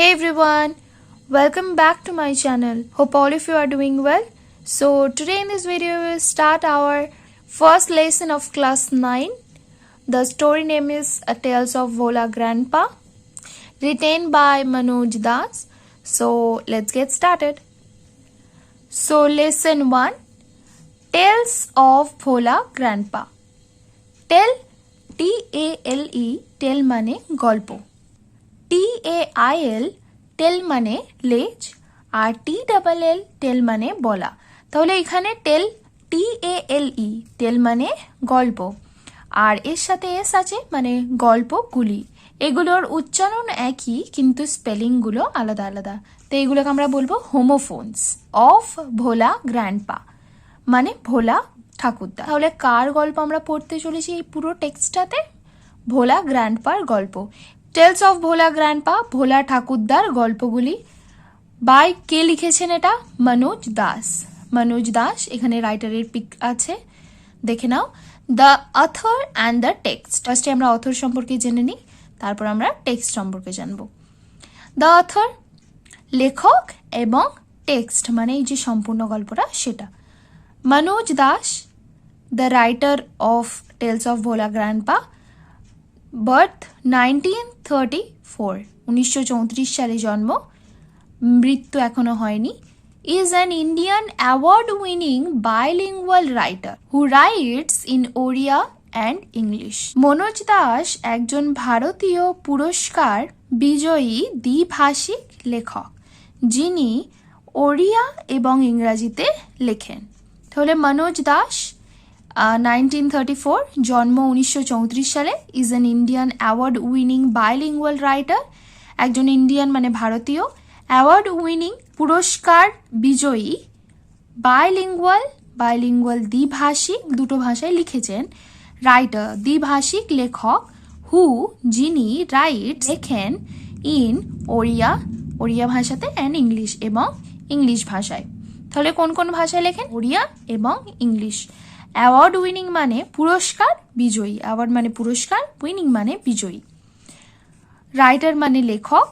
Hey everyone, welcome back to my channel. Hope all of you are doing well. So today in this video we will start our first lesson of class 9. The story name is A Tales of Bhola Grandpa, written by Manoj Das. So let's get started. So lesson 1, Tales of Bhola Grandpa. Tell, T-A-L-E, tell মানে গল্প। TAIL টেল মানে লেজ আর TLL টেল মানে বলা। তাহলে এখানে টেল TALE টেল মানে গল্প আর এর সাথে এস আছে মানে গল্পগুলি। এগুলোর উচ্চারণ একই কিন্তু স্পেলিংগুলো আলাদা আলাদা। তো এগুলোকে আমরা বলবো হোমোফোনস অফ ভোলা গ্র্যান্ডপা মানে ভোলা ঠাকুরদা। তাহলে কার গল্প আমরা পড়তে চলেছি এই পুরো টেক্সটটাতে? ভোলা গ্র্যান্ডপার গল্প। টেলস অফ ভোলা গ্র্যান্ডপা, ভোলা ঠাকুরদার গল্পগুলি। বাই কে লিখেছেন এটা? মনোজ দাস। মনোজ দাস, এখানে রাইটারের পিক আছে, দেখে নাও। The author and the text. ফার্স্টে আমরা অথর সম্পর্কে জেনে নিই, তারপর আমরা টেক্সট সম্পর্কে জানবো। দ্য অথর লেখক এবং টেক্সট মানে এই যে সম্পূর্ণ গল্পটা সেটা। Manoj Das, the writer of tales of Bhola grandpa, birth 1934, 1934 সালে জন্ম, মৃত্যু এখনো হয়নি। Is an Indian award winning bilingual writer who writes in Odia and English. Manoj Das একজন ভারতীয় পুরস্কার বিজয়ী দ্বিভাষিক লেখক যিনি ওড়িয়া এবং ইংরাজিতে লেখেন। তাহলে মনোজ দাস 1934, জন্ম 1934 সালে। Is an Indian award winning bilingual writer, একজন ইন্ডিয়ান মানে ভারতীয়, অ্যাওয়ার্ড উইনিং পুরস্কার বিজয়ী, বাইলিঙ্গুয়াল দ্বিভাষিক, দুটো ভাষায় লিখেছেন, রাইটার দ্বিভাষিক লেখক, হু যিনি, রাইটস লেখেন, ইন ওড়িয়া ভাষাতে, অ্যান্ড ইংলিশ এবং ইংলিশ ভাষায়। তাহলে কোন কোন ভাষায় লেখেন? ওড়িয়া এবং ইংলিশ। অ্যাওয়ার্ড উইনিং মানে পুরস্কার বিজয়ী, অ্যাওয়ার্ড মানে পুরস্কার, উইনিং মানে বিজয়ী। রাইটার মানে লেখক,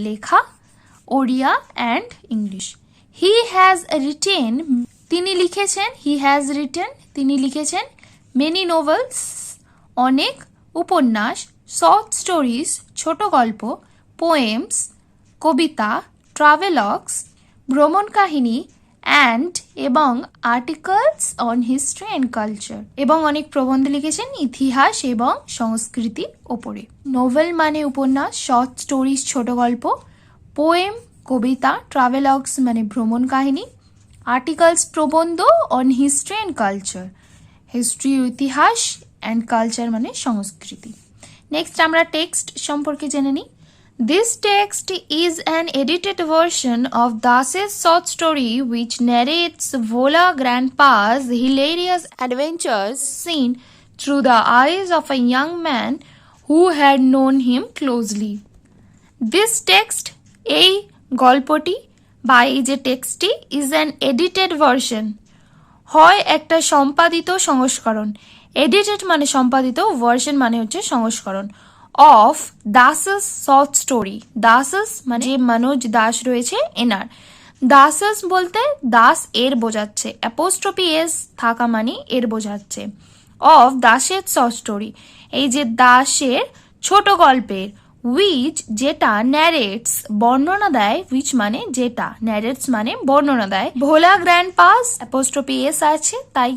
লেখা, Odia and English. He has written, তিনি লিখেছেন মেনি নোভেলস, অনেক উপন্যাস, শর্ট স্টোরিজ ছোট গল্প, পোয়েমস কবিতা, ট্রাভেলগস ভ্রমণ কাহিনী, অ্যান্ড এবং articles on history and culture, এবং অনেক প্রবন্ধ লিখেছেন ইতিহাস এবং সংস্কৃতির ওপরে। নোভেল মানে উপন্যাস, শর্ট স্টোরিজ ছোট গল্প, পোয়েম কবিতা, ট্রাভেলগস মানে ভ্রমণ কাহিনী, আর্টিকেলস প্রবন্ধ, on history and culture history ইতিহাস, অ্যান্ড কালচার মানে সংস্কৃতি। নেক্সট আমরা টেক্সট সম্পর্কে জেনে নিই। This text is an edited version of Das's short story which narrates Bhola Grandpa's hilarious adventures seen through the eyes of a young man who had known him closely. This text, এই গল্পটি বা এই যে টেক্সটটি, is an edited version, হয় একটা সম্পাদিত সংস্করণ, edited মানে সম্পাদিত, ভার্সন মানে হচ্ছে সংস্করণ, অফ দাসেস শর্ট স্টোরি। দাসেস মানে যে মনোজ দাস রয়েছে এনার, দাসেস বলতে দাস এর বোঝাচ্ছে, অ্যাপোস্ট্রফি এস থাকা মানে এর বোঝাচ্ছে। অফ দাসের শর্ট স্টোরি, এই যে দাসের ছোট গল্পের, উইচ যেটা, ন্যারেটস বর্ণনা দেয়, উইচ মানে যেটা, ন্যারেটস মানে বর্ণনা দেয়, ভোলা গ্র্যান্ডপাস অ্যাপোস্ট্রফি এস আছে তাই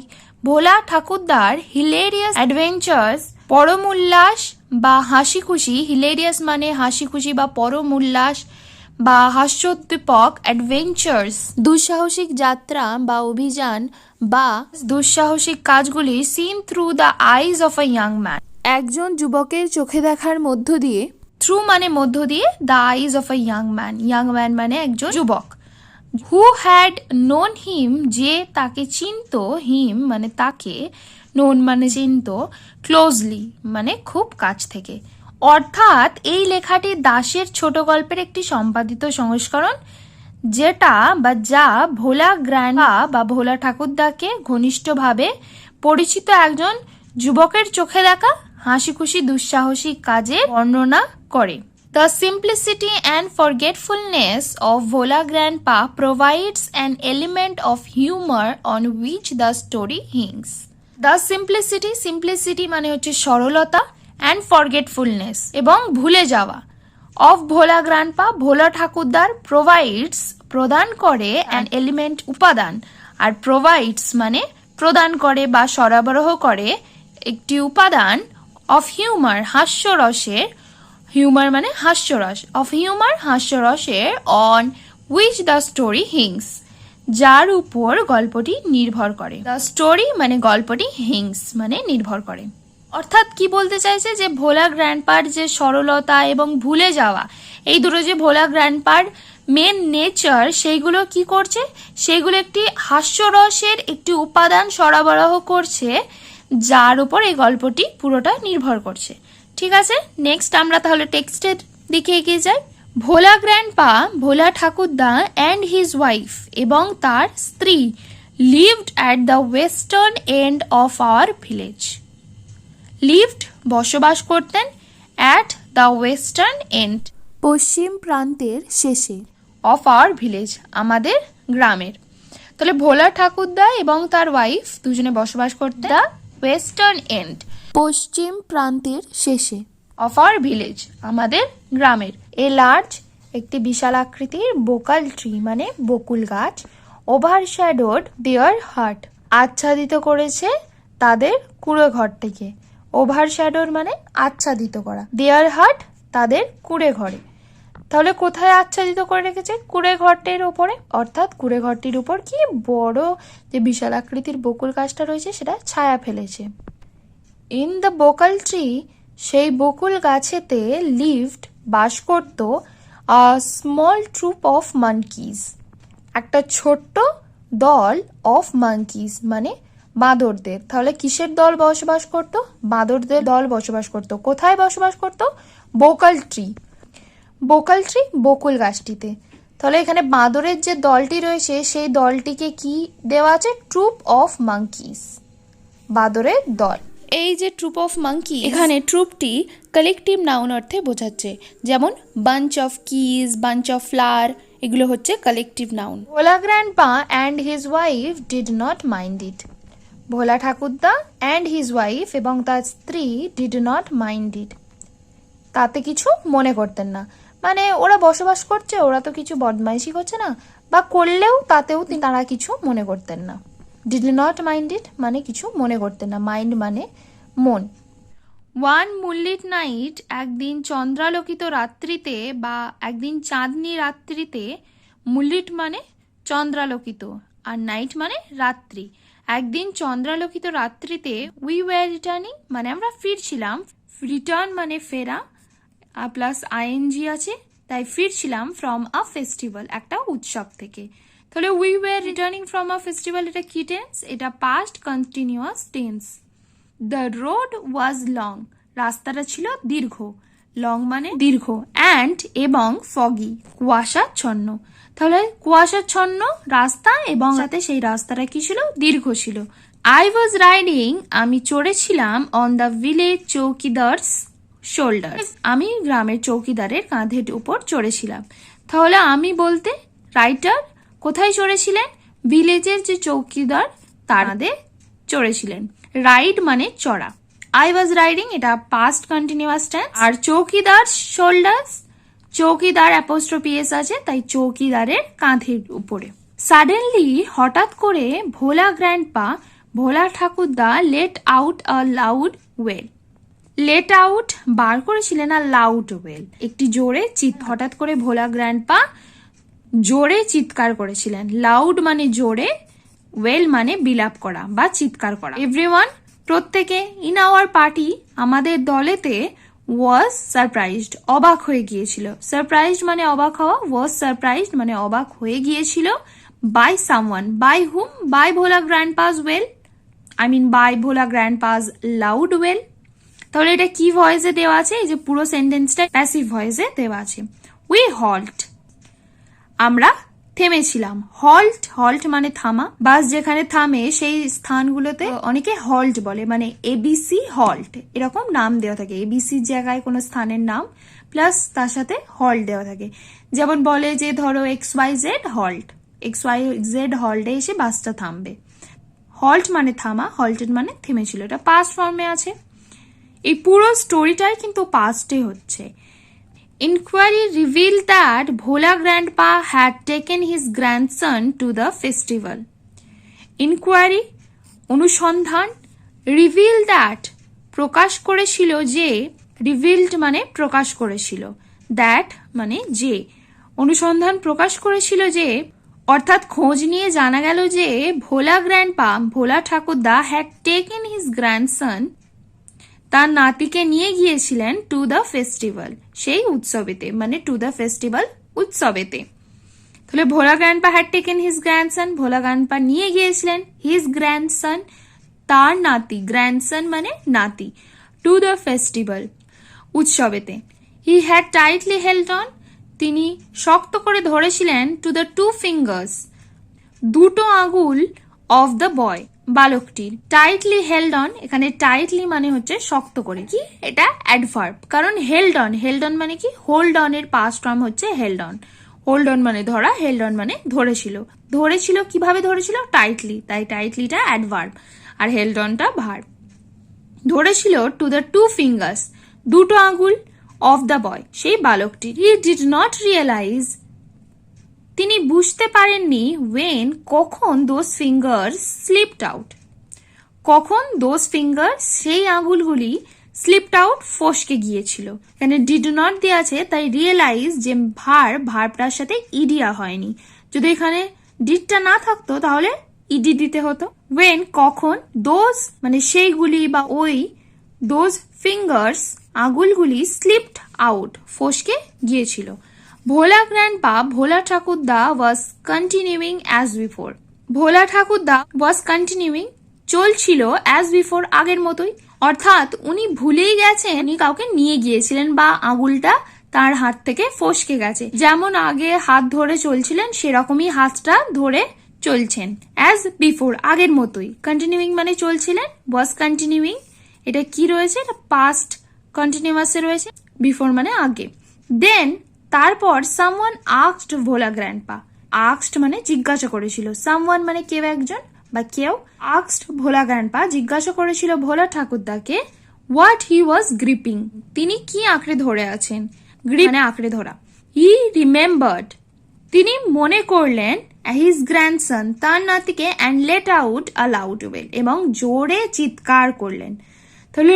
ভোলা ঠাকুরদার হিলেরিয়াস অ্যাডভেঞ্চার্স পরম উল্লাস বা হাসি খুশি, হিলেরিয়াস মানে হাসি খুশি বা পরম উল্লাস বা হাস্যোদ্দীপক, অ্যাডভেঞ্চার্স দুঃসাহসিক যাত্রা বা অভিযান বা দুঃসাহসিক কাজগুলি, seen through the eyes of a young man, একজন যুবকের চোখে দেখার মধ্য দিয়ে, থ্রু মানে মধ্য দিয়ে, the eyes of a young man মানে একজন যুবক, হু হ্যাড নোন হিম যে তাকে চিনত, হিম মানে তাকে, নোন মানে চিনত, ক্লোজলি মানে খুব কাছ থেকে। অর্থাৎ এই লেখাটি দাসের ছোট গল্পের একটি সম্পাদিত সংস্করণ, যেটা বা যা ভোলা গ্র্যান্ডপা বা ভোলা ঠাকুরদাকে ঘনিষ্ঠভাবে পরিচিত একজন যুবকের চোখে দেখা হাসি খুশি দুঃসাহসিক কাজে বর্ণনা করে। The simplicity and forgetfulness of Bhola Grandpa provides an element of humor on which the story hangs. The simplicity মানে হচ্ছে সরলতা and forgetfulness এবং ভুলে যাওয়া of Bhola Grandpa ভোলা ঠাকুরদার provides প্রদান করে an element উপাদান আর provides মানে প্রদান করে বা সরবরাহ করে একটি উপাদান of humor হাস্যরসের হিউমার মানে হাস্যরস অফ হিউমার হাস্যরসের on which the story hinges যার উপর গল্পটি নির্ভর করে দ্য স্টোরি মানে গল্পটি হিংস মানে নির্ভর করে অর্থাৎ কি বলতে চাইছে যে ভোলা গ্র্যান্ডপার যে সরলতা এবং ভুলে যাওয়া এই দুটো যে ভোলা গ্র্যান্ডপার মেন নেচার সেইগুলো কি করছে সেইগুলো একটি হাস্যরসের একটি উপাদান সরবরাহ করছে যার উপর এই গল্পটি পুরোটা নির্ভর করছে ঠিক আছে নেক্সট আমরা তাহলে টেক্সটের দিকে এগিয়ে যাই ভোলা গ্র্যান্ডপা ভোলা ঠাকুরদা অ্যান্ড হিজ ওয়াইফ এবং তার স্ত্রী lived at the western end of our village lived বসবাস করতেন অ্যাট দ্য ওয়েস্টার্ন এন্ড পশ্চিম প্রান্তের শেষে অফ আওয়ার ভিলেজ আমাদের গ্রামের তাহলে ভোলা ঠাকুরদা এবং তার ওয়াইফ দুজনে বসবাস করতেন দ্য ওয়েস্টার্ন এন্ড পশ্চিম প্রান্তের শেষে অফ আওয়ার ভিলেজ আমাদের গ্রামের এ লার্জ একটি বিশাল আকৃতির বোকাল ট্রি মানে বকুল গাছ ওভারশ্যাডোড দেয়ার হাট আচ্ছাদিত করেছে তাদের কুঁড়ে ঘরটিকে ওভারশ্যাডোর মানে আচ্ছাদিত করা দেয়ার হাট তাদের কুঁড়ে ঘরে তাহলে কোথায় আচ্ছাদিত করে রেখেছে কুঁড়ে ঘরটির উপরে অর্থাৎ কুঁড়ে ঘরটির উপর কি বড় যে বিশাল আকৃতির বকুল গাছটা রয়েছে সেটা ছায়া ফেলেছে ইন দ্য বোকাল ট্রি সেই বকুল গাছেতে লিভড বাস করত আ স্মল ট্রুপ অফ মানকিজ একটা ছোট্ট দল অফ মানকিজ মানে বাঁদরদের তাহলে কিসের দল বসবাস করত বাঁদরদের দল বসবাস করত কোথায় বসবাস করত বোকাল ট্রি বকুল গাছটিতে তাহলে এখানে বাঁদরের যে দলটি রয়েছে সেই দলটিকে কি দেওয়া আছে ট্রুপ অফ মাঙ্কিজ বাঁদরের দল এই যে ট্রুপ অফ মাঙ্কি এখানে ট্রুপটি কালেকটিভ নাউন অর্থে বোঝাচ্ছে যেমন bunch of keys bunch of flower এগুলো হচ্ছে collective noun Bhola grandpa and his wife did not mind it Bhola ঠাকুরদা অ্যান্ড হিজ ওয়াইফ এবং তার স্ত্রী ডিড নট মাইন্ড ইট তাতে কিছু মনে করতেন না মানে ওরা বসবাস করছে ওরা তো কিছু বদমাইশি করছে না বা করলেও তাতেও তারা কিছু মনে করতেন না ডিড নট মাইন্ড ইট মানে কিছু মনে করতেন না মাইন্ড মানে মন ওয়ান মুনলিট নাইট একদিন চন্দ্রালোকিত রাত্রিতে বা একদিন চাঁদনি রাত্রিতে মুনলিট মানে চন্দ্রালোকিত আর নাইট মানে রাত্রি একদিন চন্দ্রালোকিত রাত্রিতে উই ওয়ার রিটার্নিং মানে আমরা ফিরছিলাম রিটার্ন মানে ফেরা প্লাস আইএনজি আছে তাই ফিরছিলাম ফ্রম আ ফেস্টিভ্যাল একটা উৎসব থেকে তাহলে we were returning from a festival এটা কি টেন্স এটা past continuous tense the road was long রাস্তাটা ছিল দীর্ঘ লং মানে দীর্ঘ অ্যান্ড এবং ফগি কুয়াশাচ্ছন্ন তাহলে কুয়াশাচ্ছন্ন রাস্তা এবং সাথে সেই রাস্তাটা কি ছিল দীর্ঘ ছিল আই ওয়াজ রাইডিং আমি চড়েছিলাম on the village chowkidar's shoulder আমি গ্রামের চৌকিদারের কাঁধের উপর চড়েছিলাম তাহলে আমি বলতে রাইটার কোথায় চড়েছিলেন ভিলেজের যে চৌকিদার তার কাঁধে চড়েছিলেন রাইড মানে চড়া আই ওয়াজ রাইডিং এটা পাস্ট কন্টিনিউয়াস টেন্স আর চৌকিদার শোল্ডার্স চৌকিদার অ্যাপোস্ট্রফি এস আছে তাই চৌকিদারের কাঁধের উপরে সাডেনলি হঠাৎ করে ভোলা গ্র্যান্ডপা ভোলা ঠাকুরদা let out a loud wail let out বার করেছিলেন আর লাউড ওয়েল একটি জোরে হঠাৎ করে ভোলা গ্র্যান্ডপা জোরে চিৎকার করেছিলেন লাউড মানে জোরে ওয়েল মানে বিলাপ করা বা চিৎকার করা এভরিওয়ান প্রত্যেকে ইন আওয়ার পার্টি আমাদের দলেতে ওয়াজ সারপ্রাইজড অবাক হয়ে গিয়েছিল সারপ্রাইজড মানে অবাক হওয়া ওয়াজ সারপ্রাইজড মানে অবাক হয়ে গিয়েছিল by someone by whom by Bhola grandpa's wail I mean by Bhola grandpa's loud wail তাহলে এটা কি ভয়েসে দেওয়া আছে এই যে পুরো সেন্টেন্সটা প্যাসিভ ভয়েসে দেওয়া আছে উই হল্ট আমরা থেমেছিলাম হল্ট মানে থামা বাস যেখানে থামে সেই স্থানগুলোতে অনেকে হল্ট বলে মানে এবিসি হল্ট এরকম নাম দেওয়া থাকে এবিসির জায়গায় কোনো স্থানের নাম প্লাস তার সাথে হল্ট দেওয়া থাকে। যেমন বলে যে ধরো XYZ হল্ট, XYZ হল্টে এসে বাসটা থামবে। হল্ট মানে থামা, হল্টেড মানে থেমেছিল, এটা পাস্ট ফর্মে আছে। এই পুরো স্টোরিটাই কিন্তু পাস্টে হচ্ছে। Inquiry revealed that Bhola grandpa had taken his grandson to the festival. Inquiry অনুসন্ধান, reveal that প্রকাশ করেছিল যে, revealed মানে প্রকাশ করেছিল, that মানে যে, অনুসন্ধান প্রকাশ করেছিল যে, অর্থাৎ খোঁজ নিয়ে জানা গেল যে ভোলা গ্র্যান্ডপা, ভোলা ঠাকুরদা had taken his grandson, তার নাতিকে নিয়ে গিয়েছিলেন টু দ্য ফেস্টিভ্যাল, সেই উৎসবেতে, মানে টু দ্য ফেস্টিভ্যাল উৎসবেতে। তাহলে Bhola grandpa had taken his grandson, Bhola grandpa নিয়ে গিয়েছিলেন হিজ গ্র্যান্ডসন, তার নাতি, গ্র্যান্ডসন মানে নাতি, টু দ্য ফেস্টিভ্যাল উৎসবেতে। He had tightly held on, তিনি শক্ত করে ধরেছিলেন, টু দ্য টু ফিঙ্গার্স, দুটো আঙুল, অফ দ্য বয়, বালকটির। টাইটলি হেল্ড অন, এখানে টাইটলি মানে হচ্ছে শক্ত করে, কি এটা অ্যাডভার্ব, কারণ হেল্ড অন, হেল্ড অন মানে কি, হোল্ড অন এর পাস্ট ফর্ম হচ্ছে হেল্ড অন। হোল্ড অন মানে ধরা, হেল্ড অন মানে ধরেছিল। ধরেছিল কিভাবে ধরেছিল, টাইটলি, তাই টাইটলিটা অ্যাডভার্ব আর হেল্ড অনটা ভার্ব। ধরেছিল টু দ্য টু ফিঙ্গার্স, দুটো আঙুল, অফ দ্য বয়, সেই বালকটির। হি ডিড নট রিয়েলাইজ, তিনি বুঝতে পারেননি, ওয়েন কখন, দোজ ফিঙ্গার্স স্লিপড আউট, কখন দোজ ফিঙ্গার সেই আঙুলগুলি স্লিপড আউট ফসকে গিয়েছিল। এখানে ডিড নট দেওয়া আছে, তাই রিয়েলাইজ যে ভার্বটার সাথে ইডিয়া হয়নি। যদি এখানে ডিডটা না থাকতো তাহলে ইডি দিতে হতো। ওয়েন কখন, দোজ মানে সেইগুলি বা ওই, দোজ ফিঙ্গার্স আঙুলগুলি স্লিপড আউট ফসকে গিয়েছিল। ভোলা গ্র্যান্ডপা, ভোলা ঠাকুরদা ওয়াজ কন্টিনিউইং অ্যাজ বিফোর, ভোলা ঠাকুরদা ওয়াজ কন্টিনিউইং চলছিল, অ্যাজ বিফোর আগের মতোই, অর্থাৎ উনি ভুলেই গেছেন উনি কাউকে নিয়ে গিয়েছিলেন বা আঙুলটা তার হাত থেকে ফসকে গেছে। যেমন আগে হাত ধরে চলছিলেন সেরকমই হাতটা ধরে চলছেন, অ্যাজ বিফোর আগের মতোই। কন্টিনিউইং মানে চলছিলেন, ওয়াজ কন্টিনিউইং, এটা কি রয়েছে, এটা পাস্ট কন্টিনিউয়াসে রয়েছে, বিফোর মানে আগে। দেন তারপর সামওয়ান আস্কড ভোলা গ্র্যান্ডপা, আস্কড মানে জিজ্ঞাসা করেছিল, সামওয়ান মানে কেউ একজন বা কেউ, আস্কড ভোলা গ্র্যান্ডপা জিজ্ঞাসা করেছিল ভোলা ঠাকুরদাকে, হোয়াট হি ওয়াজ গ্রিপিং, তিনি কি আঁকড়ে ধরে আছেন, গ্রিপ মানে আঁকড়ে ধরা। হি রিমেম্বার্ড, তিনি মনে করলেন, হিজ গ্র্যান্ডসন তার নাতিকে, and let out a loud well এবং জোরে চিৎকার করলেন। তাহলে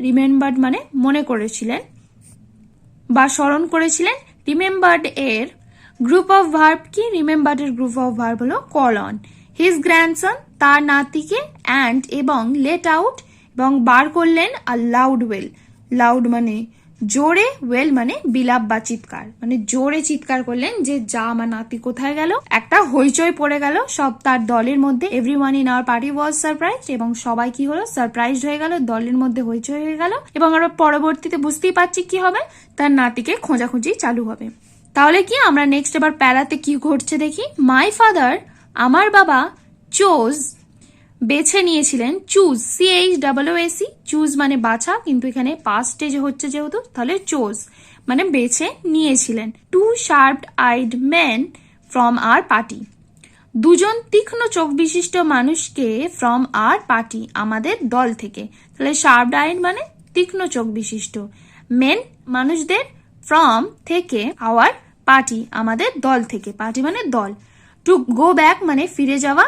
রিমেম্বার্ড মানে মনে করেছিলেন বা স্মরণ করেছিলেন। রিমেম্বার্ড এর গ্রুপ অফ ভার্ব কি, রিমেম্বার্ড এর গ্রুপ অফ ভার্ব হলো কল অন। হিজ গ্র্যান্ডসন তার নাতিকে, অ্যান্ড এবং লেট আউট এবং বার করলেন, আ লাউড ওয়েল, লাউড মানে জোরে, ওয়েল মানে বিলাপ বা চিৎকার, মানে জোরে চিৎকার করলেন যে যা আমার নাতি কোথায় গেল। একটা হইচই পড়ে গেল সব তার দলের মধ্যে, everyone in our party was surprised, এবং সবাই কি হলো, সারপ্রাইজড হয়ে গেল, দলের মধ্যে হইচই হয়ে গেল। এবং আমরা পরবর্তীতে বুঝতেই পারছি কি হবে, তার নাতিকে খোঁজাখুঁজি চালু হবে। তাহলে কি আমরা নেক্সট এবার প্যারাতে কি ঘটছে দেখি। মাই ফাদার, আমার বাবা, চোজ বেছে নিয়েছিলেন, চুজ, CHOOC, চুজ মানে বাছা, কিন্তু এখানে পাস্ট স্টেজে হচ্ছে যেহেতু, তাহলে চোজ মানে বেছে নিয়েছিলেন। Two sharp eyed men from our party, দুজন তীক্ষ্ণ চোখ বিশিষ্ট মানুষকে, ফ্রম আর পার্টি আমাদের দল থেকে। তাহলে শার্প আইড মানে তীক্ষ্ণ চোখ বিশিষ্ট, মেন মানুষদের, ফ্রম থেকে, আওয়ার পার্টি আমাদের দল থেকে, পার্টি মানে দল। টু গো ব্যাক মানে ফিরে যাওয়া,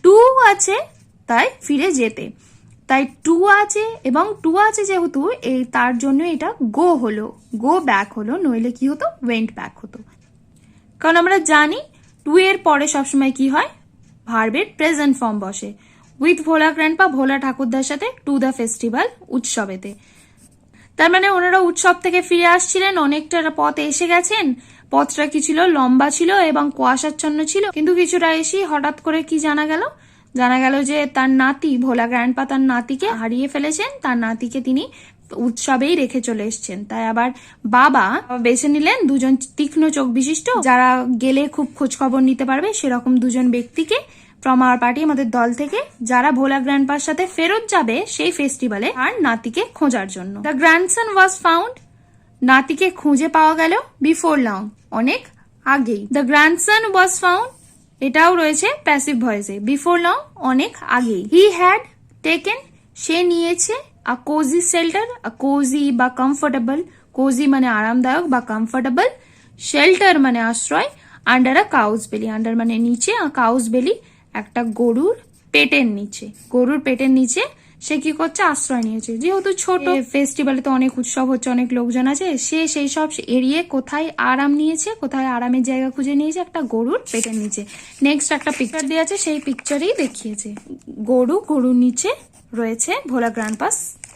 টু আছে তাই ফিরে যেতে, তাই টু আছে এবং টু আছে যেহেতু এই তার জন্য এটা গো হলো, গো ব্যাক হলো, নইলে কি হতো, ওয়েন্ট ব্যাক হতো। কারণ আমরা জানি টু এর পরে সবসময় কি হয়, ভার্বের প্রেজেন্ট ফর্ম বসে। উইথ ভোলা গ্র্যান্ডপা, ভোলা ঠাকুরদার সাথে, টু দ্য ফেস্টিভ্যাল উৎসবেতে। তার মানে ওনারা উৎসব থেকে ফিরে আসছিলেন, অনেকটা পথে এসে গেছেন, পথটা কি ছিল, লম্বা ছিল এবং কুয়াশাচ্ছন্ন ছিল, কিন্তু কিছুটা এসে হঠাৎ করে কি জানা গেল, যে তার নাতি, ভোলা গ্র্যান্ডপা তার নাতিকে হারিয়ে ফেলেছেন, তার নাতিকে তিনি উৎসবেই রেখে চলে এসছেন। তাই আবার বাবা বেছে নিলেন দুজন তীক্ষ্ণ চোখ বিশিষ্ট, যারা গেলে খুব খোঁজ খবর নিতে পারবে, সেরকম দুজন ব্যক্তিকে, ফ্রম আওয়ার পার্টি আমাদের দল থেকে, যারা ভোলা গ্র্যান্ডপার সাথে ফেরত যাবে সেই ফেস্টিভ্যালে আর নাতিকে খোঁজার জন্য। দ্য গ্র্যান্ডসন ওয়াজ ফাউন্ড, নাতিকে খুঁজে পাওয়া গেল বিফোর লং, অনেক আগেই। দ্য গ্র্যান্ডসন ওয়াজ ফাউন্ড, এটাও রয়েছে প্যাসিভ ভয়েসে, বিফোর লং অনেক আগেই। হি হ্যাড টেকেন, সে নিয়েছে, আ কোজি শেল্টার, আ কোজি বা কমফোর্টেবল, কোজি মানে আরামদায়ক বা কমফোর্টেবল, শেল্টার মানে আশ্রয়, আন্ডার আ কাউস বেলি, আন্ডার মানে নিচে, আ কাউস বেলি একটা গরুর পেটের নিচে, গরুর পেটের নিচে সে কি করছে, আশ্রয় নিয়েছে। যেহেতু ছোট, ফেস্টিভ্যালে তো অনেক উৎসব হচ্ছে, অনেক লোকজন আছে, সে সেই সব এড়িয়ে কোথায় আরাম নিয়েছে, কোথায় আরামের জায়গা খুঁজে নিয়েছে, একটা গরুর পেটের নিচে। নেক্সট একটা পিকচার দিয়ে আছে, সেই পিকচারেই দেখিয়েছে গরুর নিচে রয়েছে ভোলা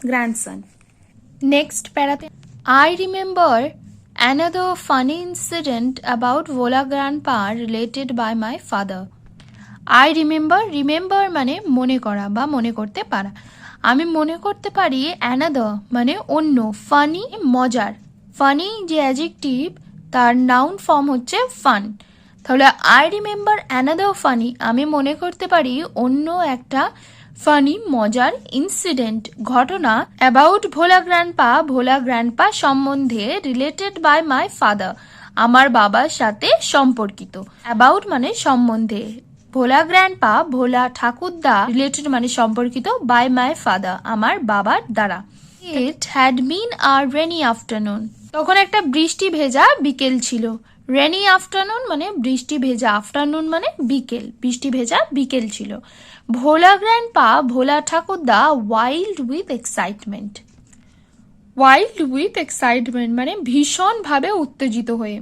গ্র্যান্ডসন। নেক্সট প্যারাতে, I remember another funny incident about Vola grandpa related by my father. I remember মানে মনে করা বা মনে করতে পারা। আমি মনে করতে পারি another মানে অন্য, ফানি মজার, ফানি যে অ্যাডজেক্টিভ তার নাউন ফর্ম হচ্ছে ফান। তাহলে I remember another funny, আমি মনে করতে পারি অন্য একটা ফানি মজার ইনসিডেন্ট ঘটনা অ্যাবাউট ভোলা গ্র্যান্ডপা সম্বন্ধে, রিলেটেড বাই মাই ফাদার আমার বাবার সাথে সম্পর্কিত। অ্যাবাউট মানে সম্বন্ধে, ভোলা গ্র্যান্ডপা ভোলা ঠাকুরদা, রিলেটেড মানে সম্পর্কিত, বাই মাই ফাদার আমার বাবার দ্বারা। It had been a rainy afternoon, তখন একটা বৃষ্টি ভেজা বিকেল ছিল। রেনি আফটারনুন মানে বৃষ্টি ভেজা, আফটারনুন মানে বিকেল, বৃষ্টি ভেজা বিকেল ছিল। ভোলা গ্র্যান্ডপা ভোলা ঠাকুরদা wild with excitement, wild with excitement মানে ভীষণ ভাবে উত্তেজিত হয়ে,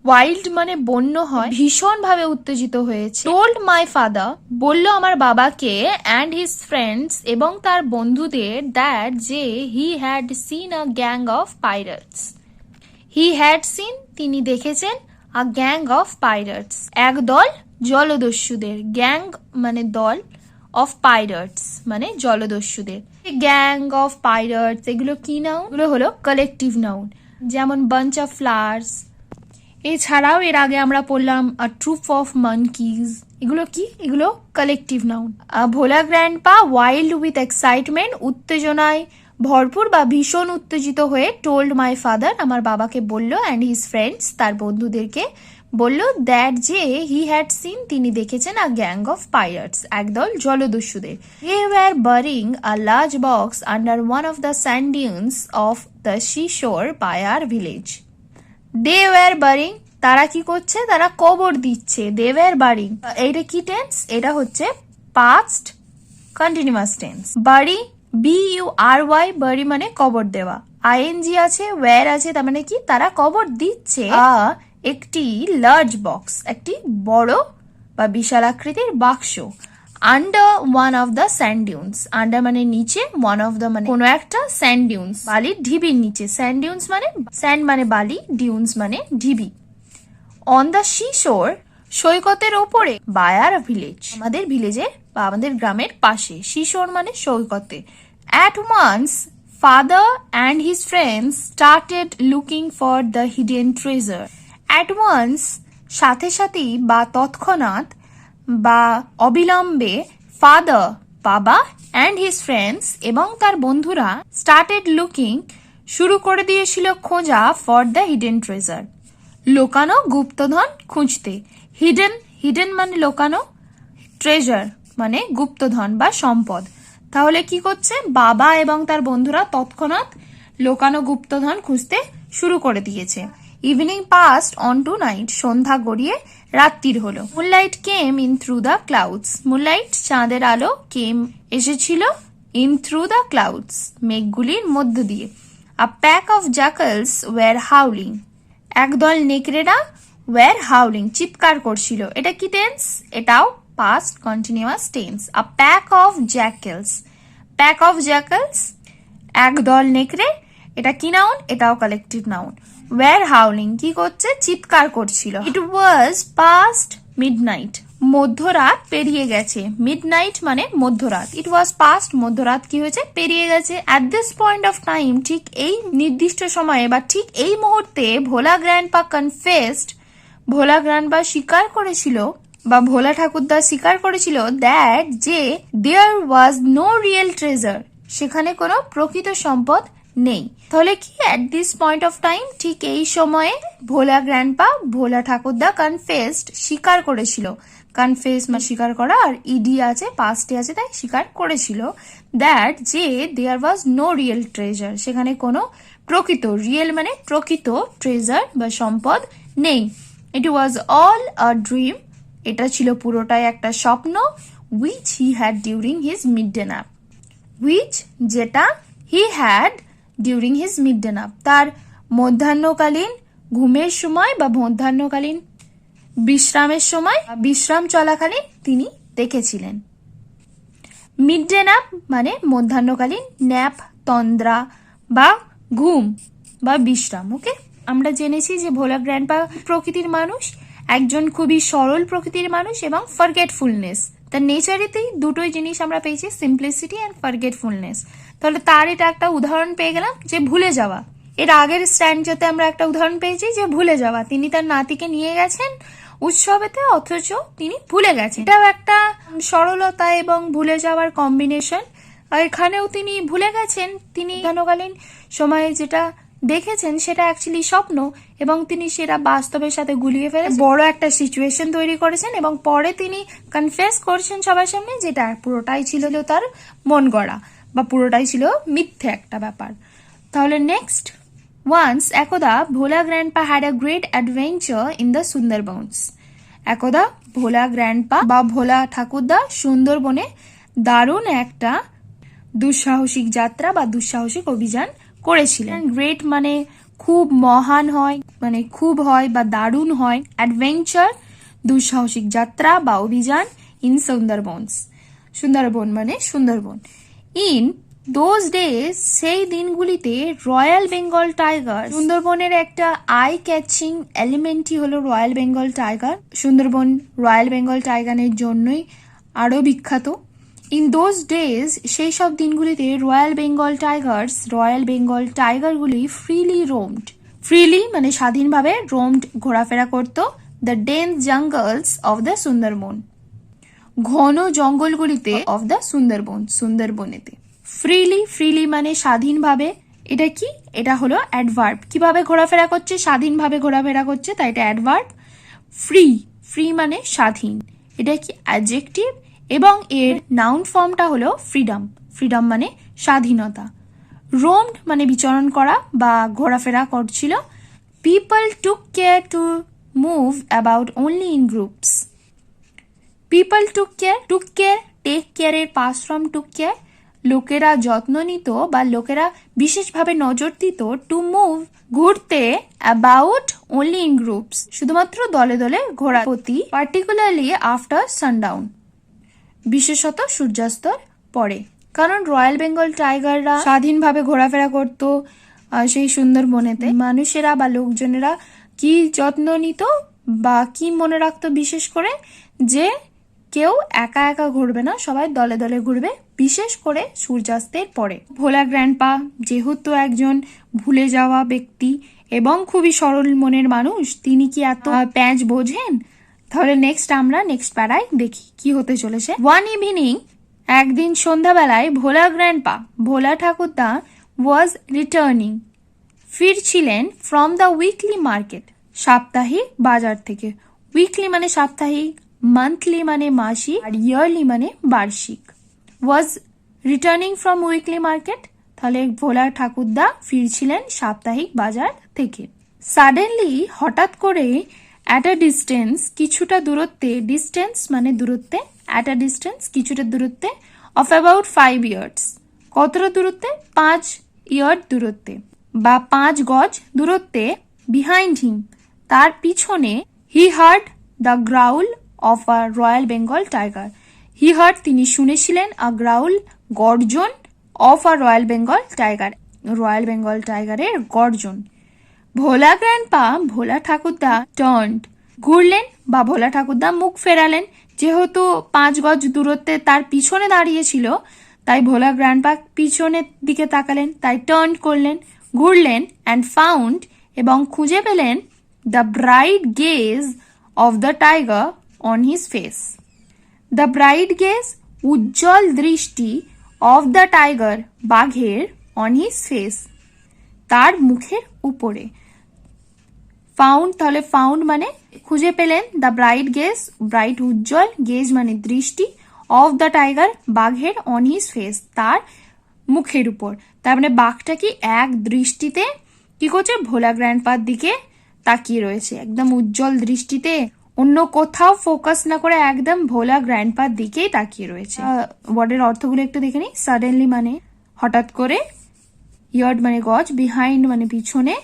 ওয়াইল্ড মানে বন্য হয়, ভীষণ ভাবে উত্তেজিত হয়েছে। টোল্ড মাই ফাদার, বলল আমার বাবাকে, অ্যান্ড হিজ ফ্রেন্ডস এবং তার বন্ধুদের, দ্যাট যে he had seen a gang of pirates, he had seen তিনি দেখেছেন, আ গ্যাং অফ পাইরেটস একদল জলদস্যুদের, গ্যাং মানে দল, অফ পাইরেটস মানে জলদস্যুদের। গ্যাং অফ পাইরেটস এগুলো কি নাউন, এগুলো হলো কালেকটিভ নাউন, যেমন বাঞ্চ অফ ফ্লাওয়ার্স। এছাড়াও এর আগে আমরা পড়লাম আ ট্রুপ অফ মানকিজ, এগুলো কি, এগুলো collective noun. Bhola grandpa wild with excitement উত্তেজনায় ভরপুর বা ভীষণ উত্তেজিত হয়ে, টোল্ড মাই ফাদার আমার বাবাকে বলল, অ্যান্ড হিজ ফ্রেন্ডস তার বন্ধুদেরকে বলল, দ্যাট যে হি হ্যাড সিন তিনি দেখেছেন, আ গ্যাং অফ পাইরেটস একদল জলদস্যুদের। They were burying a large box under one of the sand dunes of the seashore by our village. They were burying তারা কি করছে, তারা কবর দিচ্ছে। দে ওয়ার বারিং, এইটা কি টেন্স, এটা হচ্ছে পাস্ট কন্টিনিউয়াস টেন্স। বাড়ি BURY, বাড়ি মানে কবর দেওয়া, ING আছে, ওয়্যার আছে, তার মানে কি তারা কবর দিচ্ছে। একটি লার্জ বক্স একটি বড় বা বিশাল আকৃতির বাক্স, under one of the sand dunes, under মানে নিচে, ওয়ান অফ দ্য মানে কোনো একটা, স্যান্ড ডিউনস বালির ঢিবির নিচে, স্যান্ড ডিউনস মানে স্যান্ড মানে বালি, ডিউনস মানে ঢিবি। অন দ্য সিশোর সৈকতের ওপরে, বাই আওয়ার ভিলেজ আমাদের ভিলেজের বা আমাদের গ্রামের পাশে, সিশোর মানে সৈকতে। At once father and his friends started looking for the hidden treasure. At once সাথে সাথেই বা তৎক্ষণাৎ বা অবিলম্বে, ফাদার বাবা, অ্যান্ড হিজ ফ্রেন্ডস এবং তার বন্ধুরা, স্টার্টেড লুকিং শুরু করে দিয়েছিল খোঁজা, ফর দ্য হিডেন ট্রেজার লোকানো গুপ্তধন খুঁজতে। হিডেন মানে লোকানো, ট্রেজার মানে গুপ্তধন বা সম্পদ। তাহলে কি করছে, বাবা এবং তার বন্ধুরা তৎক্ষণাৎ লোকানো গুপ্তধন খুঁজতে শুরু করে দিয়েছে। Evening passed on to night, সন্ধ্যা গড়িয়ে রাত্রির হলো। Moonlight came in through the clouds, moonlight চাঁদের আলো, কেম এসেছিল, ইন থ্রু দ্য ক্লাউডস মেঘগুলির মধ্য দিয়ে। A pack of jackals were howling, একদল নেকড়েরা, ওয়ার হাউলিং চিৎকার করছিল। এটা কি টেন্স, এটাও past continuous tense. A pack of jackals, pack of jackals একদল নেকড়ে, এটা কি নাউন, এটাও কালেকটিভ নাউন। ওয়ার হাউলিং কি করছে, চিৎকার করছিল। ইট ওয়াজ পাস্ট মিডনাইট, মধ্যরাত পেরিয়ে গেছে। মিডনাইট মানে মধ্যরাত, ইট ওয়াজ পাস্ট মধ্যরাত কি হয়েছে, পেরিয়ে গেছে। At this point of time, ঠিক এই নির্দিষ্ট সময়ে বা ঠিক এই মুহূর্তে, ভোলা গ্র্যান্ডপা কনফেসড, ভোলা গ্র্যান্ডপা স্বীকার করেছিল বা ভোলা ঠাকুরদা স্বীকার করেছিল, দ্যাট যে দেয়ার ওয়াজ নো রিয়েল ট্রেজার, সেখানে কোনো প্রকৃত সম্পদ নেই। তাহলে কি at this point of time, ঠিক এই সময়ে ভোলা গ্র্যান্ডপা, ভোলা ঠাকুরদা কনফেসড, স্বীকার করেছিল। কনফেস মানে স্বীকার করা, আর ইডি আছে, পাস্টে আছে, তাই স্বীকার করেছিল দ্যাট যে দেয়ার ওয়াজ নো রিয়েল ট্রেজার, সেখানে কোনো প্রকৃত, রিয়েল মানে প্রকৃত, ট্রেজার বা সম্পদ নেই। ইট ওয়াজ অল আ ড্রিম, এটা ছিল পুরোটাই একটা স্বপ্ন, which he had during his midday nap, which যেটা he had during his midday nap, তার মধ্যাহ্নকালীন ঘুমের সময় বা মধ্যাহ্নকালীন বিশ্রামের সময়, বিশ্রাম চলাকালীন তিনি দেখেছিলেন। মিড ডে ন্যাপ মানে মধ্যাহ্নকালীন, ন্যাপ তন্দ্রা বা ঘুম বা বিশ্রাম। ওকে, আমরা জেনেছি যে ভোলা গ্র্যান্ডপা প্রকৃতির মানুষ, একজন খুবই সরল প্রকৃতির মানুষ এবং ফরগেটফুলনেস, তার নেচারেতেই দুটোই জিনিস আমরা পেয়েছি, সিম্পলিসিটি অ্যান্ড ফরগেটফুলনেস। তাহলে তার এটা একটা উদাহরণ পেয়ে গেলাম যে ভুলে যাওয়া। এর আগের স্ট্যান্ডাতে আমরা একটা উদাহরণ পেয়েছি যে ভুলে যাওয়া, তিনি তার নাতিকে নিয়ে গেছেন উৎসবেতে অথচ তিনি ভুলে গেছেন। এটাও একটা সরলতা এবং ভুলে যাওয়ার কম্বিনেশন। এখানেও তিনি ভুলে গেছেন, তিনি ঘনকালীন সময়ে যেটা দেখেছেন সেটা অ্যাকচুয়ালি স্বপ্ন, এবং তিনি সেটা বাস্তবের সাথে গুলিয়ে ফেলে বড় একটা সিচুয়েশন তৈরি করেছেন, এবং পরে তিনি কনফেস করছেন সবার সামনে যেটা পুরোটাই ছিল তার মন গড়া বা পুরোটাই ছিল মিথ্যে একটা ব্যাপার। তাহলে নেক্সট, ওয়ান্স একদা Bhola grandpa had a great adventure in the Sundarbans. একদা ভোলা গ্র্যান্ডপা বা ভোলা ঠাকুরদা সুন্দরবনে দারুণ একটা দুঃসাহসিক যাত্রা বা দুঃসাহসিক অভিযান করেছিলেন। গ্রেট মানে খুব মহান হয়, মানে খুব হয় বা দারুণ হয়। অ্যাডভেঞ্চার দুঃসাহসিক যাত্রা বা অভিযান। ইন সুন্দরবনস, সুন্দরবন মানে সুন্দরবন। ইন দোজ ডেজ, সেই দিনগুলিতে রয়্যাল বেঙ্গল টাইগার, সুন্দরবনের একটা আই ক্যাচিং এলিমেন্টই হলো royal Bengal tiger. Sundarban royal Bengal টাইগারের জন্যই আরো বিখ্যাত। ইন দোজ ডেজ, সেই সব দিনগুলিতে royal Bengal tigers, royal Bengal টাইগারগুলি ফ্রিলি রোমড, ফ্রিলি মানে স্বাধীনভাবে, রোমড ঘোরাফেরা করত, the dense jungles of the Sundarban, ঘন জঙ্গলগুলিতে, অফ দ্য সুন্দরবন, সুন্দরবনেতে। ফ্রিলি, ফ্রিলি মানে স্বাধীনভাবে। এটা কি? এটা হলো অ্যাডভার্ব। কিভাবে ঘোরাফেরা করছে? স্বাধীনভাবে ঘোরাফেরা করছে, তাই এটা অ্যাডভার্ব। ফ্রি, ফ্রি মানে স্বাধীন। এটা কি? অ্যাডজেক্টিভ, এবং এর নাউন ফর্মটা হলো ফ্রিডম, ফ্রিডম মানে স্বাধীনতা। রোমড মানে বিচরণ করা বা ঘোরাফেরা করছিল। People took care to move about only in groups. People took care, took care, take কেয়ারের পাস্ট ফর্ম টুক কেয়ার। লোকেরা যত্ন নিত বা লোকেরা বিশেষভাবে নজর দিত, টু মুভ ঘুরতে, অ্যাবাউট অনলি ইন গ্রুপস শুধুমাত্র দলে দলে ঘোরা প্রতি, পার্টিকুলারলি আফটার সানডাউন বিশেষত সূর্যাস্তর পরে। কারণ রয়্যাল বেঙ্গল টাইগাররা স্বাধীনভাবে ঘোরাফেরা করত সেই সুন্দরবনেতে। মানুষেরা বা লোকজনেরা কি যত্ন নিত বা কি মনে রাখতো বিশেষ করে, যে কেউ একা একা ঘুরবে না, সবাই দলে দলে ঘুরবে, বিশেষ করে সূর্যাস্তের পরে। ভোলা গ্র্যান্ডপা যেহেতু একজন ভুলে যাওয়া ব্যক্তি এবং খুবই সরল মনের মানুষ, তিনি কি এত প্যাঁচ বোঝেন? তাহলে নেক্সট আমরা নেক্সট প্যারায় দেখি কি হতে চলেছে। ওয়ান ইভিনিং, একদিন সন্ধ্যাবেলায়, ভোলা গ্র্যান্ডপা, ভোলা ঠাকুরদা, ওয়াজ রিটার্নিং, ফিরছিলেন, ফ্রম দ্য উইকলি মার্কেট, সাপ্তাহিক বাজার থেকে। উইকলি মানে সাপ্তাহিক, মান্থলি মানে মাসিক, আর ইয়ারলি মানে বার্ষিক। Was returning from weekly market, তাহলে ভোলা ঠাকুরদা ফিরছিলেন সাপ্তাহিক বাজার থেকে। সাডেনলি, হঠাৎ করে, অ্যাট আ ডিস্টেন্স, কিছুটা দূরত্বে, ডিস্টেন্স মানে দূরত্বে, অ্যাট আ ডিস্টেন্স কিছুটা দূরত্বে, অফ অ্যাবাউট 5 ইয়ার্স, কতটা দূরত্বে? 5 ইয়ার্ড দূরত্বে বা 5 গজ দূরত্বে, বিহাইন্ড হিম তার পিছনে, he heard the growl of a royal Bengal tiger. He heard তিনি শুনেছিলেন, আ গ্রাউল গর্জন, of a royal Bengal tiger royal Bengal টাইগারের গর্জন। ভোলা গ্র্যান্ডপা, ভোলা ঠাকুরদা, টার্নড ঘুরলেন বা ভোলা ঠাকুরদা মুখ ফেরালেন। যেহেতু 5 গজ দূরত্বে তার পিছনে দাঁড়িয়েছিল, তাই ভোলা গ্র্যান্ডপা পিছনের দিকে তাকালেন, তাই টার্ন করলেন, ঘুরলেন, অ্যান্ড ফাউন্ড এবং খুঁজে পেলেন, the bright gaze of the tiger on his face. The bright gaze উজ্জ্বল দৃষ্টি, অফ দ্য টাইগার বাঘের, অন হিজ ফেস তার মুখের উপরে। ফাউন্ড, তাহলে ফাউন্ড মানে খুঁজে পেলেন। দ্য ব্রাইট গেজ, ব্রাইট উজ্জ্বল, গেজ মানে দৃষ্টি, অফ দ্য টাইগার বাঘের, অন হিজ ফেস তার মুখের উপর। তার মানে বাঘটা কি এক দৃষ্টিতে কি করছে, ভোলা গ্র্যান্ডপার দিকে তাকিয়ে রয়েছে, একদম উজ্জ্বল দৃষ্টিতে, অন্য কোথাও ফোকাস না করে একদম ভোলা গ্র্যান্ডপার দিকেই তাকিয়ে রয়েছে। ওয়ার্ডের অর্থগুলো একটু দেখে নিই। সাডেনলি মানে হঠাৎ করে, ইয়ার্ড মানে গজ, বিহাইন্ড মানে পিছনে,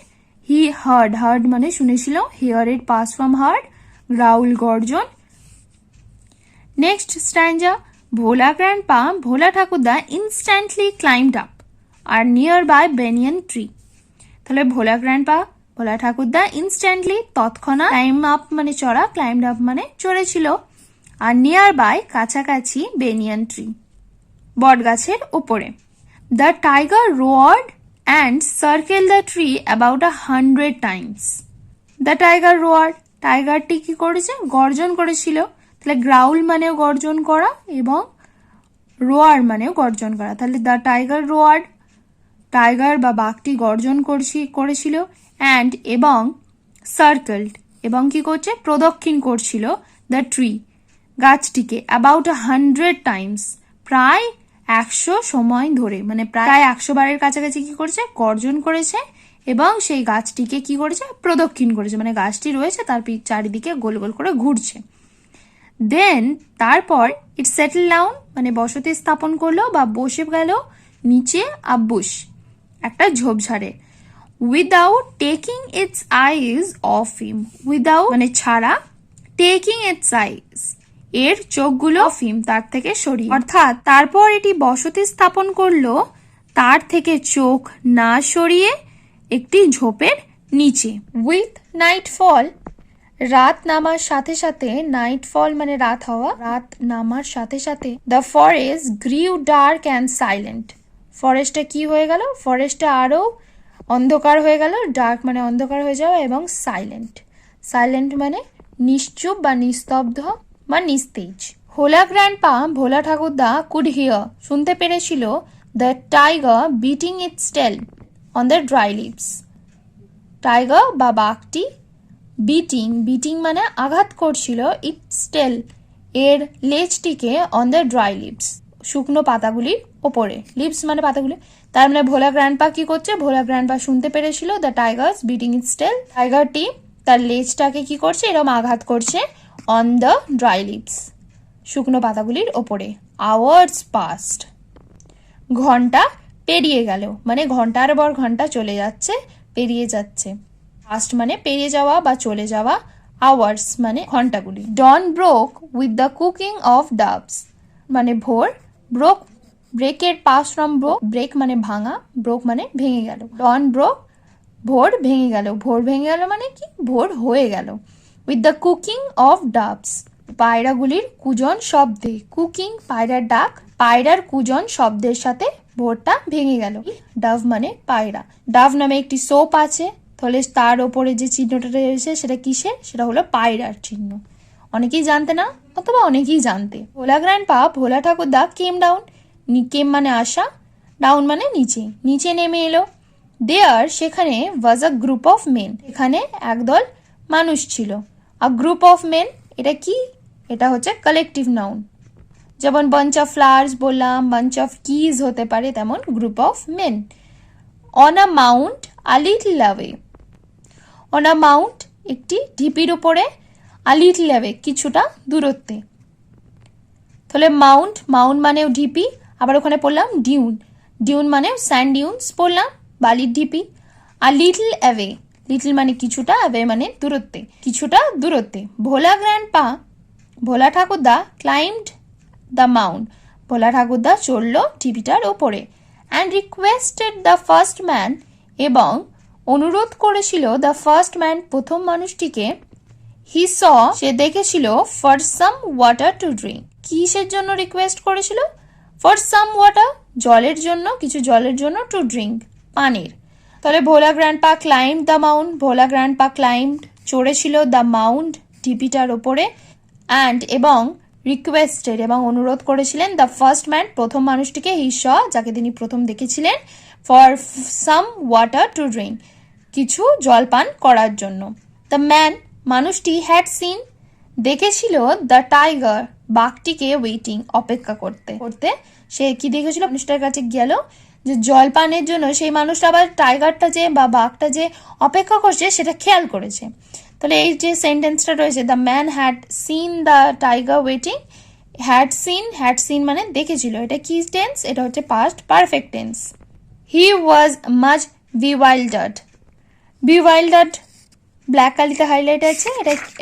হি হার্ড, হার্ড মানে শুনেছিল, hear it past from heard, growl গর্জন। Next stanza, Bhola grandpa, Bhola ঠাকুরদা instantly climbed up a nearby banyan tree. তাহলে ভোলা গ্র্যান্ডপা, ভোলা ঠাকুরদা ইনস্ট্যান্টলি তৎক্ষণাৎ, ক্লাইম আপ মানে চড়া, ক্লাইম্বড আপ মানে চড়েছিল, আর নিয়ার বাই কাছাকাছি, বেনিয়ান ট্রি বট গাছের উপরে। The tiger roared and circle the tree about 100 times. The tiger roared, টাইগারটি কি করেছে, গর্জন করেছিল। তাহলে গ্রাউল মানেও গর্জন করা এবং রোয়ার মানেও গর্জন করা। তাহলে দ্য টাইগার রোয়ার্ড, টাইগার বা বাঘটি গর্জন করেছিল, অ্যান্ড এবং সার্কেলড এবং কি করছে, প্রদক্ষিণ করছিল, দ্য ট্রি গাছটিকে, অ্যাবাউট 100 টাইমস প্রায় 100 সময় ধরে, মানে প্রায় 100 বারের কাছাকাছি কি করেছে, গর্জন করেছে এবং সেই গাছটিকে কি করেছে, প্রদক্ষিণ করেছে, মানে গাছটি রয়েছে তার চারিদিকে গোল গোল করে ঘুরছে। দেন তারপর ইট সেটেল ডাউন মানে বসতি স্থাপন করলো বা বসে গেল নিচে, আব্বুস একটা ঝোপঝাড়ে, without taking its eyes off him, without মানে ছাড়া, টেকিং ইটস আইজ এর চোখগুলো, অফ হিম তার থেকে সরিয়ে, অর্থাৎ তারপর এটি বসতি স্থাপন করলো তার থেকে চোখ না সরিয়ে একটি ঝোপের নিচে। উইথ নাইটফল, রাত নামার সাথে সাথে, নাইটফল মানে রাত হওয়া, রাত নামার সাথে সাথে, the forest grew dark and silent, ফরেস্টটা কি হয়ে গেল, ফরেস্টটা আরো অন্ধকার হয়ে গেল, ডার্ক মানে অন্ধকার হয়ে যাওয়া, এবং সাইলেন্ট, সাইলেন্ট মানে নিশ্চুপ বা নিস্তব্ধ বা নিস্তেজ। ভোলা গ্র্যান্ডপা, ভোলা ঠাকুরদা কুড হিয়ার শুনতে পেরেছিল, the tiger beating its tail on the dry leaves, tiger বা বাঘটি বিটিং, বিটিং মানে আঘাত করছিল, ইটস টেল এর লেজটিকে, অন দ্য ড্রাই লিভস শুকনো পাতাগুলির ওপরে, লিভস মানে পাতাগুলি। তার মানে ভোলা গ্র্যান্ডপা কি করছে, ভোলা গ্র্যান্ডপা শুনতে পেরেছিল, দ্য টাইগার্স বিটিং ইটস টেল, টাইগারটি তার লেজটাকে কি করছে, এরকম আঘাত করছে, অন দ্য ড্রাই লিভস শুকনো পাতাগুলির ওপরে। আওয়ার্স পাস্ট, ঘন্টা পেরিয়ে গেল, মানে ঘন্টার পর ঘন্টা চলে যাচ্ছে, পেরিয়ে যাচ্ছে। পাস্ট মানে পেরিয়ে যাওয়া বা চলে যাওয়া, আওয়ার্স মানে ঘন্টাগুলি। Dawn broke with the cooing of doves, মানে ভোর, ব্রোক ব্রেকের পাস ফ্রম ব্রোক, ব্রেক মানে ভাঙা, ব্রোক মানে ভেঙে গেল। ডন ব্রোক ভোর ভেঙে গেল, ভোর ভেঙে গেল মানে কি, ভোর হয়ে গেল। With the cooing of doves, পায়রাগুলির কুজন শব্দে, কুকিং পায়রার ডাক, পায়রার কুজন শব্দের সাথে ভোরটা ভেঙে গেল। ডাভ মানে পায়রা, ডাভ নামে একটি সোপ আছে, তাহলে তার ওপরে যে চিহ্নটা রয়েছে সেটা কিসের, সেটা হলো পায়রার চিহ্ন। অনেকেই জানতে না, অথবা অনেকেই জানতে। ভোলা গ্র্যান্ডপা, ভোলা ঠাকুরদা কেম ডাউন, কেম মানে আসা, ডাউন মানে নিচে, নিচে নেমে এলো। দেয়ার সেখানে, ওয়াজ আ গ্রুপ অফ মেন, এখানে একদল মানুষ ছিল। আ গ্রুপ অফ মেন এটা কি, এটা হচ্ছে কালেকটিভ নাউন, যেমন বাঞ্চ অফ ফ্লাওয়ার্স বললাম, বাঞ্চ অফ কিজ হতে পারে, তেমন group of men. On a mount a little away, on a mount একটি ঢিপির উপরে, আ লিটল অ্যাওয়ে কিছুটা দূরত্বে। তাহলে মাউন্ট, মাউন্ট মানেও ঢিপি, আবার ওখানে পড়লাম ডিউন, ডিউন মানেও স্যান্ড ডিউনস পড়লাম, বালির ঢিপি। আর লিটল অ্যাওয়ে, লিটল মানে কিছুটা, অ্যাওয়ে মানে দূরত্বে, কিছুটা দূরত্বে। ভোলা গ্র্যান্ডপা, ভোলা ঠাকুরদা ক্লাইম্বড দ্য মাউন্ট, ভোলা ঠাকুরদা চড়ল ঢিপিটার ওপরে। And requested the first man, এবং অনুরোধ করেছিল, দ্য ফার্স্ট ম্যান প্রথম মানুষটিকে, হি স সে দেখেছিল, for some water to drink, কিসের জন্য রিকোয়েস্ট করেছিল, ফর সাম ওয়াটার জলের জন্য, কিছু জলের জন্য, টু ড্রিঙ্ক পানির। তাহলে Bhola grandpa climbed the mount, Bhola grandpa climbed চড়েছিল, দ্য মাউন্ট ঢিপিটার ওপরে, অ্যান্ড এবং রিকোয়েস্টেড এবং অনুরোধ করেছিলেন, দ্য ফার্স্ট ম্যান প্রথম মানুষটিকে, হি স যাকে তিনি প্রথম দেখেছিলেন, for some water to drink, কিছু জলপান করার জন্য। দ্য ম্যান, মানুষটি, হ্যাড সিন, দেখেছিল দ্য টাইগার, বাঘটিকে ওয়েটিং, অপেক্ষা করতে করতে। সে কি দেখেছিল? মানুষটার কাছে গেল যে জলপানের জন্য, সেই মানুষটা আবার টাইগারটা যে বা বাঘটা যে অপেক্ষা করছে সেটা খেয়াল করেছে। তাহলে এই যে সেন্টেন্সটা রয়েছে, the man had seen the tiger waiting, had seen মানে দেখেছিল, এটা কি টেন্স? এটা হচ্ছে past perfect tense. He was much bewildered, bewildered black কালিতে হাইলাইট আছে,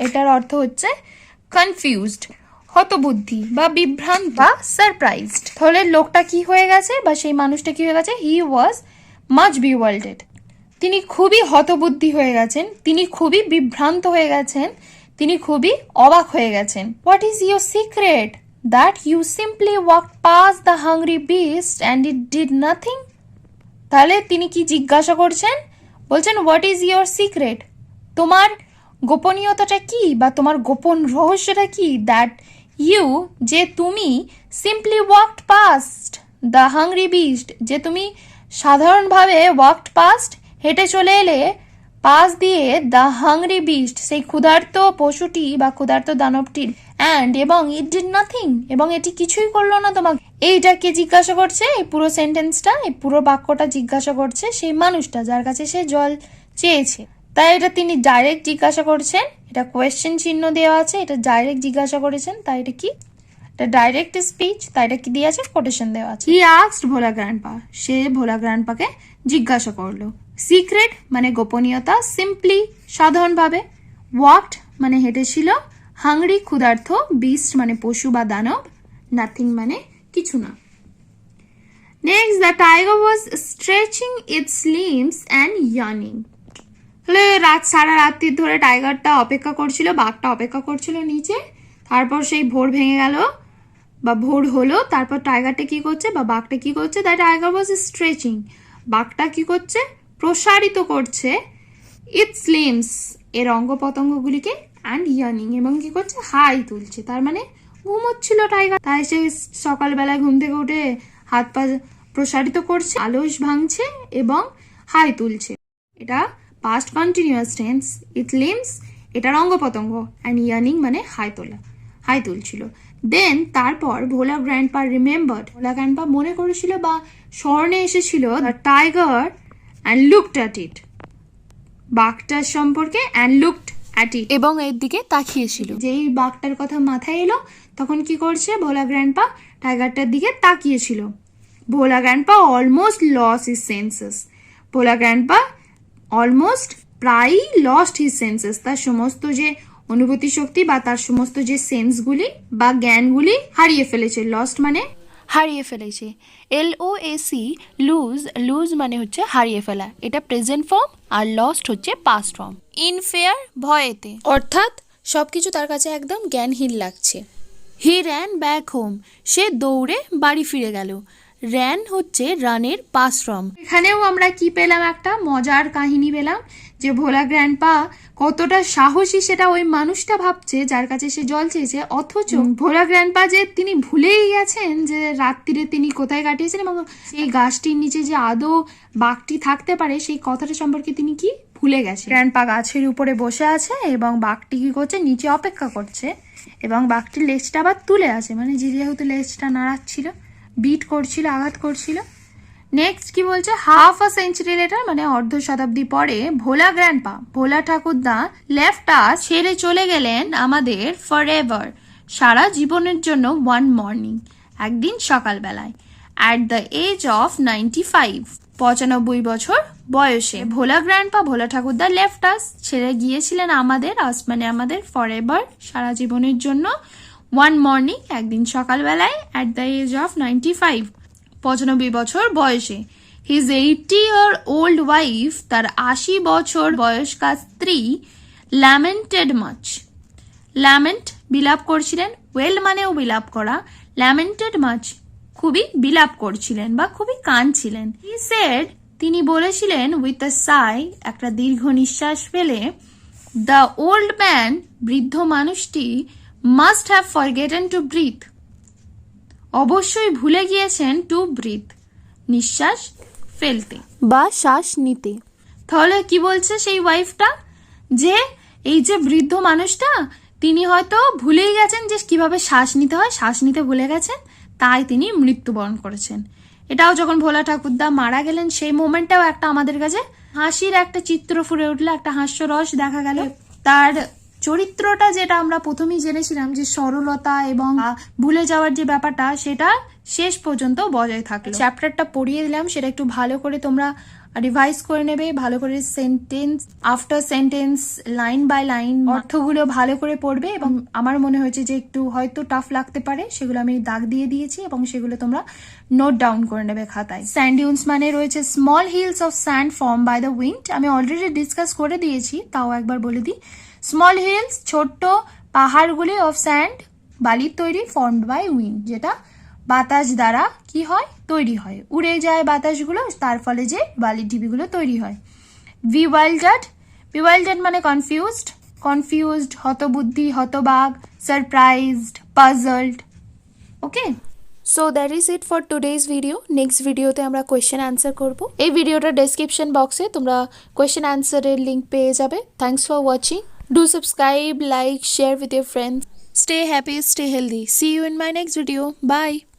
এটার অর্থ হচ্ছে কনফিউজড, হতবুদ্ধি বা বিভ্রান্ত বা সারপ্রাইজড। তাহলে লোকটা কি হয়ে গেছে বা সেই মানুষটা কি হয়ে গেছে? হি ওয়াজ মাচ বিওয়াইল্ডেড, তিনি খুবই হতবুদ্ধি হয়ে গেছেন, তিনি খুবই বিভ্রান্ত হয়ে গেছেন, তিনি খুবই অবাক হয়ে গেছেন। What is your secret that you simply walk past the hungry beast and it did nothing? তাহলে তিনি কি জিজ্ঞাসা করছেন? বলছেন হোয়াট ইজ ইউর সিক্রেট, তোমার গোপনীয়তাটা কি বা তোমার গোপন রহস্যটা কি? দ্যাট ইউ, যে তুমি, simply walked past the hungry beast, যে তুমি সাধারণভাবে ওয়াকড পাস্ট, হেঁটে চলে এলে পাশ দিয়ে দ্য হাংরি বিস্ট, সেই ক্ষুধার্ত পশুটি বা ক্ষুধার্ত দানবটির, অ্যান্ড এবং ইট ডিড নাথিং, এবং এটি কিছুই করলো না তোমাকে। এইটাকে জিজ্ঞাসা করছে, এই পুরো সেন্টেন্সটা, এই পুরো বাক্যটা জিজ্ঞাসা করছে সেই মানুষটা যার কাছে সে জল চেয়েছে। তাই এটা তিনি ডাইরেক্ট জিজ্ঞাসা করছেন, এটা কোয়েশ্চেন চিহ্ন দেওয়া আছে, এটা ডাইরেক্ট জিজ্ঞাসা করেছেন, তাই এটা কি? এটা ডাইরেক্ট স্পিচ, তাই এটা কি দিয়ে আছে? কোটেশন দেওয়া আছে। হি আস্কড ভোলা গ্র্যান্ডপা, সে ভোলা গ্র্যান্ডপাকে জিজ্ঞাসা করলো। সিক্রেট মানে গোপনীয়তা, সিম্পলি সাধারণভাবে, ওয়াকড মানে হেঁটেছিল, হাংরি ক্ষুধার্থ, বিস্ট মানে পশু বা দানব, নাথিং মানে কিছু না। Next, the tiger was stretching its limbs and ইয়ার্নিং। তাহলে সারা রাত্রি ধরে টাইগারটা অপেক্ষা করছিল, বাঘটা অপেক্ষা করছিল নিচে। তারপর সেই ভোর ভেঙে গেল বা ভোর হলো, তারপর টাইগারটা কি করছে বা বাঘটা কি করছে? দ্য টাইগার ওয়াজ স্ট্রেচিং, বাঘটা কি করছে? প্রসারিত করছে, ইটস লিম্স, এর অঙ্গ পতঙ্গগুলিকে, অ্যান্ড ইয়ার্নিং, এবং কি করছে? হাই তুলছে, তার মানে ঘুমোচ্ছিল টাইগার। তাই সে সকালবেলায় ঘুম থেকে উঠে হাত পা প্রসারিত করছে, আলস ভাঙছে এবং হাই তুলছে। এটা past continuous tense. It limbs এটার অঙ্গ পতঙ্গ, অ্যান্ড ইয়ার্নিং মানে হাই তোলা, হাই তুলছিল। দেন তারপর Bhola grandpa remembered, Bhola grandpa মনে করেছিল বা স্মরণে এসেছিল the tiger and looked at it, বাঘটার সম্পর্কে, অ্যান্ড লুকড অ্যাট ইট, এবং এর দিকে তাকিয়েছিল। যেই বাঘটার কথা মাথায় এলো তখন কি করছে? ভোলা গ্র্যান্ডপা টাইগারটার দিকে তাকিয়েছিল। Bhola grandpa almost lost his senses, Bhola grandpa almost প্রায়ই লস্ট হিজ সেন্সেস, তার সমস্ত যে অনুভূতি শক্তি বা তার সমস্ত যে সেন্সগুলি বা জ্ঞানগুলি হারিয়ে ফেলেছে। লস্ট মানে হারিয়ে ফেলেছে। LOST, লুজ, লুজ মানে হচ্ছে হারিয়ে ফেলা, এটা প্রেজেন্ট ফর্ম, আর লস্ট হচ্ছে পাস্ট ফর্ম। ইন ফেয়ার, ভয়েতে, অর্থাৎ সবকিছু তার কাছে একদম জ্ঞানহীন লাগছে। হি র্যান ব্যাক হোম, সে দৌড়ে বাড়ি ফিরে গেল। র্যান হচ্ছে রানের পাস্ট ফর্ম। এখানেও আমরা কি পেলাম? একটা মজার কাহিনী পেলাম যে ভোলা গ্র্যান্ডপা কতটা সাহসী সেটা ওই মানুষটা ভাবছে যার কাছে সে জল চেয়েছে, অথচ ভোলা গ্র্যান্ডপা যে তিনি ভুলেই গেছেন যে রাত্রিরে তিনি কোথায় কাটিয়েছেন এবং সেই গাছটির নিচে যে আদৌ বাঘটি থাকতে পারে সেই কথাটা সম্পর্কে তিনি কি ভুলে গেছে। গ্র্যান্ডপা গাছের উপরে বসে আছে এবং বাঘটি কি করছে? নিচে অপেক্ষা করছে, এবং বাঘটির লেজটা আবার তুলে আছে, মানে যেহেতু লেজটা নাড়াচ্ছিল, বিট করছিল, আঘাত করছিল। নেক্সট কি বলছে? হাফ আ সেঞ্চুরি লেটার মানে অর্ধ শতাব্দী পরে ভোলা গ্র্যান্ডপা, ভোলা ঠাকুরদা, লেফট আস, ছেড়ে চলে গেলেন আমাদের, ফর এভার, সারা জীবনের জন্য, ওয়ান মর্নিং, একদিন সকালবেলায়, অ্যাট দ্য এজ অফ 95, 95 বছর বয়সে। ভোলা গ্র্যান্ডপা, ভোলা ঠাকুরদা, লেফট আস, ছেড়ে গিয়েছিলেন আমাদের, আস মানে আমাদের, ফর এভার সারা জীবনের জন্য, ওয়ান মর্নিং একদিন সকালবেলায়, অ্যাট দ্য এজ অফ 95, 95 বছর বয়সে। হিজ 80-year-old ওয়াইফ, তার 80 বছর বয়স্কা স্ত্রী, ল্যামেন্টেড মাচ, ল্যামেন্ট বিলাপ করছিলেন, ওয়েল মানেও বিলাপ করা, ল্যামেন্টেড মাচ খুবই বিলাপ করছিলেন বা খুবই কাঁদছিলেন। হি সেড, তিনি বলেছিলেন, উইথ আ সাই, একটা দীর্ঘ নিঃশ্বাস ফেলে, দ্য ওল্ড ম্যান, বৃদ্ধ মানুষটি, must have forgotten to breathe, অবশ্যই ভুলে গিয়েছেন, টু ব্রিথ, নিঃশ্বাস ফেলতে বা শ্বাস নিতে। তাহলে কি বলছে সেই ওয়াইফটা, যে এই যে বৃদ্ধ মানুষটা তিনি হয়তো ভুলেই গেছেন যে কিভাবে শ্বাস নিতে হয়, শ্বাস নিতে ভুলে গেছেন, তাই তিনি মৃত্যুবরণ করেছেন। এটাও যখন ভোলা ঠাকুরদা মারা গেলেন সেই মোমেন্টটাও একটা আমাদের কাছে হাসির একটা চিত্র ফুটে উঠলো, একটা হাস্যরস দেখা গেল। তার চরিত্রটা যেটা আমরা প্রথমেই জেনেছিলাম যে সরলতা এবং ভুলে যাওয়ার যে ব্যাপারটা, সেটা শেষ পর্যন্ত বজায় থাকলো। চ্যাপ্টারটা পড়িয়ে দিলাম, সেটা একটু ভালো করে তোমরা রিভাইজ করে নেবে, ভালো করে sentence after sentence, line by line অর্থগুলো ভালো করে পড়বে। এবং আমার মনে হয়েছে যে একটু হয়তো টাফ লাগতে পারে, সেগুলো আমি দাগ দিয়ে দিয়েছি এবং সেগুলো তোমরা নোট ডাউন করে নেবে খাতায়। স্যান্ড ডিউনস মানে রয়েছে small hills of sand form by the wind. আমি অলরেডি ডিসকাস করে দিয়েছি, তাও একবার বলে দিই। স্মল হিলস ছোট্ট পাহাড়গুলি, অফ স্যান্ড বালির তৈরি, ফর্মড বাই উইন্ড যেটা বাতাস দ্বারা কি হয়, তৈরি হয়, উড়ে যায় বাতাসগুলো, তার ফলে যে বালির ঢিবিগুলো তৈরি হয়। বিওয়াইল্ডার্ড, বিওয়াইল্ডার্ড মানে কনফিউজড, কনফিউজড, হতবুদ্ধি, হতবাক, surprised, puzzled. Okay, so that is it for today's video. Next ভিডিওতে আমরা কোয়েশ্চেন অ্যান্সার করব। এই ভিডিওটা ডেসক্রিপশন বক্সে তোমরা কোয়েশ্চেন অ্যান্সারের লিঙ্ক পেয়ে যাবে। Thanks for watching. Do subscribe, like, share with your friends. Stay happy, stay healthy. See you in my next video. By.